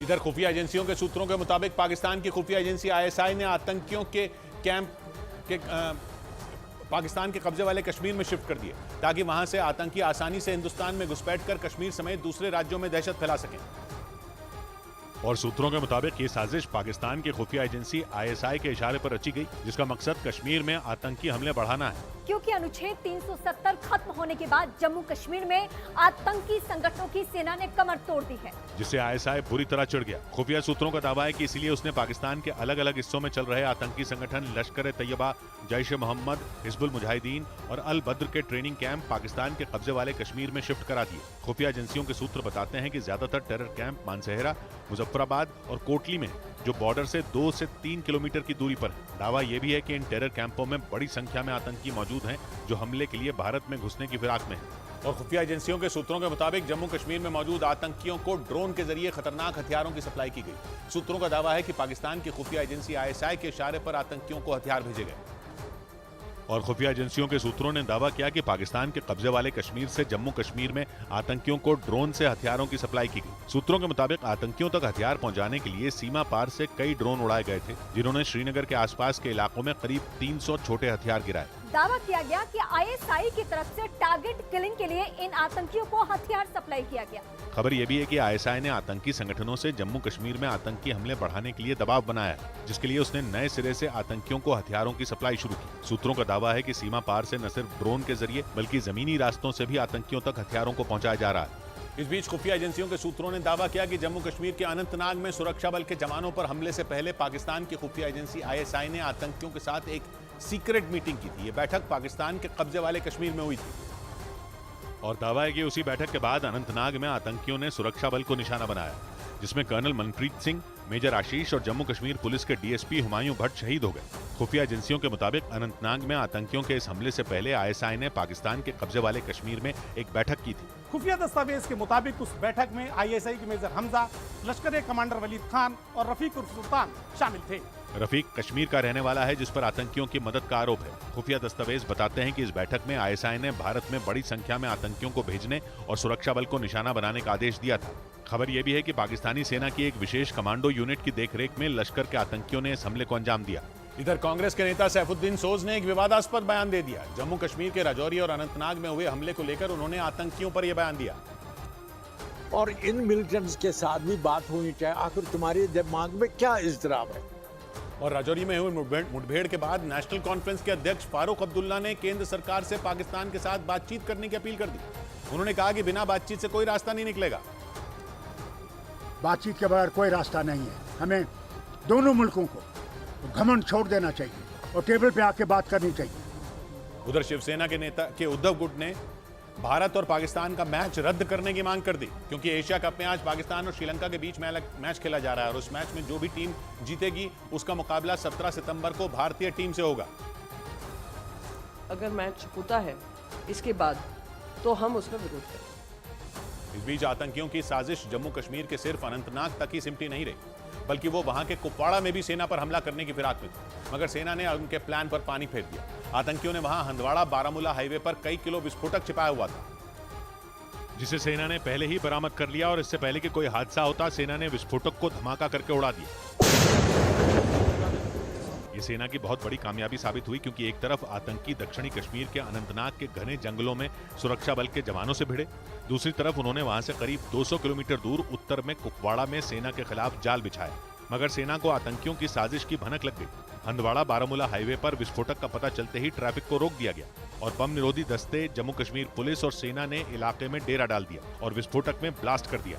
इधर खुफिया एजेंसियों के सूत्रों के मुताबिक पाकिस्तान की खुफिया एजेंसी आईएसआई ने आतंकियों के कैंप के पाकिस्तान के कब्जे वाले कश्मीर में शिफ्ट कर दिए ताकि वहां से आतंकी आसानी से हिंदुस्तान में घुसपैठ कर कश्मीर समेत दूसरे राज्यों में दहशत फैला सकें। और सूत्रों के मुताबिक ये साजिश पाकिस्तान की खुफिया एजेंसी आईएसआई के इशारे पर रची गई, जिसका मकसद कश्मीर में आतंकी हमले बढ़ाना है। क्योंकि अनुच्छेद 370 खत्म होने के बाद जम्मू कश्मीर में आतंकी संगठनों की सेना ने कमर तोड़ दी है, जिससे आईएसआई बुरी तरह चिढ़ गया। खुफिया सूत्रों का दावा है कि इसलिए उसने पाकिस्तान के अलग अलग हिस्सों में चल रहे आतंकी संगठन लश्कर तैयबा, जैश ए मोहम्मद, हिजबुल मुजाहिदीन और अल बद्र के ट्रेनिंग कैंप पाकिस्तान के कब्जे वाले कश्मीर में शिफ्ट करा दिए। खुफिया एजेंसियों के सूत्र बताते हैं कि ज्यादातर टेरर कैंप मानसहेरा, मुजफ्फराबाद और कोटली में, जो बॉर्डर से 2 से 3 किलोमीटर की दूरी पर है। दावा यह भी है कि इन टेरर कैंपों में बड़ी संख्या में आतंकी मौजूद हैं जो हमले के लिए भारत में घुसने की फिराक में हैं। और खुफिया एजेंसियों के सूत्रों के मुताबिक जम्मू कश्मीर में मौजूद आतंकियों को ड्रोन के जरिए खतरनाक हथियारों की सप्लाई की गई। सूत्रों का दावा है कि पाकिस्तान की खुफिया एजेंसी आईएसआई के इशारे पर आतंकियों को हथियार भेजे गए। और खुफिया एजेंसियों के सूत्रों ने दावा किया कि पाकिस्तान के कब्जे वाले कश्मीर से जम्मू कश्मीर में आतंकियों को ड्रोन से हथियारों की सप्लाई की गई। सूत्रों के मुताबिक आतंकियों तक हथियार पहुंचाने के लिए सीमा पार से कई ड्रोन उड़ाए गए थे, जिन्होंने श्रीनगर के आसपास के इलाकों में करीब 300 छोटे हथियार गिराए। दावा किया गया कि आईएसआई की तरफ से टारगेट किलिंग के लिए इन आतंकियों को हथियार सप्लाई किया गया। खबर यह भी है कि आईएसआई ने आतंकी संगठनों से जम्मू कश्मीर में आतंकी हमले बढ़ाने के लिए दबाव बनाया है, जिसके लिए उसने नए सिरे से आतंकियों को हथियारों की सप्लाई शुरू की। सूत्रों का दावा है कि सीमा पार से न सिर्फ ड्रोन के जरिए बल्कि जमीनी रास्तों से भी आतंकियों तक हथियारों को पहुंचाया जा रहा है। इस बीच खुफिया एजेंसियों के सूत्रों ने दावा किया कि जम्मू कश्मीर के अनंतनाग में सुरक्षा बल के जवानों पर हमले से पहले पाकिस्तान की खुफिया एजेंसी आईएसआई ने आतंकियों के साथ एक सीक्रेट मीटिंग की थी। ये बैठक पाकिस्तान के कब्जे वाले कश्मीर में हुई थी। और दावा है कि उसी बैठक के बाद अनंतनाग में आतंकियों ने सुरक्षा बल को निशाना बनाया, जिसमें कर्नल मनप्रीत सिंह, मेजर आशीष और जम्मू कश्मीर पुलिस के डीएसपी हुमायूं भट्ट शहीद हो गए। खुफिया एजेंसियों के मुताबिक अनंतनाग में आतंकियों के इस हमले से पहले आईएसआई ने पाकिस्तान के कब्जे वाले कश्मीर में एक बैठक की थी। खुफिया दस्तावेज के मुताबिक उस बैठक में आईएसआई के मेजर हमजा, लश्कर कमांडर वलीद खान और रफीक उर्फ सुल्तान शामिल थे। रफीक कश्मीर का रहने वाला है, जिस पर आतंकियों की मदद का आरोप है। खुफिया दस्तावेज बताते हैं कि इस बैठक में आईएसआई ने भारत में बड़ी संख्या में आतंकियों को भेजने और सुरक्षा बल को निशाना बनाने का आदेश दिया था। खबर यह भी है कि पाकिस्तानी सेना की एक विशेष कमांडो यूनिट की देखरेख में लश्कर के आतंकियों ने इस हमले को अंजाम दिया। इधर कांग्रेस के नेता सैफुद्दीन सोज ने एक विवादास्पद बयान दे दिया। जम्मू कश्मीर के राजौरी और अनंतनाग में हुए हमले को लेकर उन्होंने आतंकियों पर यह बयान दिया। और इन मिलिटेंट्स के साथ भी बात होनी चाहिए, आखिर तुम्हारे दिमाग में क्या इज़्तिराब है। और राजौरी में हुई मुठभेड़ के बाद नेशनल कॉन्फ्रेंस के अध्यक्ष फारूक अब्दुल्ला ने केंद्र सरकार से पाकिस्तान के साथ बातचीत करने की अपील कर दी। उन्होंने कहा कि बिना बातचीत से कोई रास्ता नहीं निकलेगा। बातचीत के बगैर कोई रास्ता नहीं है। हमें दोनों मुल्कों को घमंड छोड़ देना चाहिए और टेबल पे आके बात करनी चाहिए। उधर शिवसेना के नेता के उद्धव गुट ने भारत और पाकिस्तान का मैच रद्द करने की मांग कर दी, क्योंकि एशिया कप में आज पाकिस्तान और श्रीलंका के बीच मैच खेला जा रहा है और उस मैच में जो भी टीम जीतेगी उसका मुकाबला 17 सितंबर को भारतीय टीम से होगा। अगर मैच होता है इसके बाद तो हम उसका विरोध करें। इस बीच आतंकियों की साजिश जम्मू कश्मीर के सिर्फ अनंतनाग तक ही सिमटी नहीं रही, बल्कि वो वहां के कुपवाड़ा में भी सेना पर हमला करने की फिराक में थी, मगर सेना ने उनके प्लान पर पानी फेर दिया। आतंकियों ने वहां हंदवाड़ा बारामूला हाईवे पर कई किलो विस्फोटक छिपाया हुआ था, जिसे सेना ने पहले ही बरामद कर लिया और इससे पहले कि कोई हादसा होता सेना ने विस्फोटक को धमाका करके उड़ा दिया। ये सेना की बहुत बड़ी कामयाबी साबित हुई, क्योंकि एक तरफ आतंकी दक्षिणी कश्मीर के अनंतनाग के घने जंगलों में सुरक्षा बल के जवानों से भिड़े, दूसरी तरफ उन्होंने वहां से करीब 200 किलोमीटर दूर उत्तर में कुपवाड़ा में सेना के खिलाफ जाल बिछाया, मगर सेना को आतंकियों की साजिश की भनक लग गई। हंदवाड़ा बारामूला हाईवे पर विस्फोटक का पता चलते ही ट्रैफिक को रोक दिया गया और बम निरोधी दस्ते, जम्मू कश्मीर पुलिस और सेना ने इलाके में डेरा डाल दिया और विस्फोटक में ब्लास्ट कर दिया।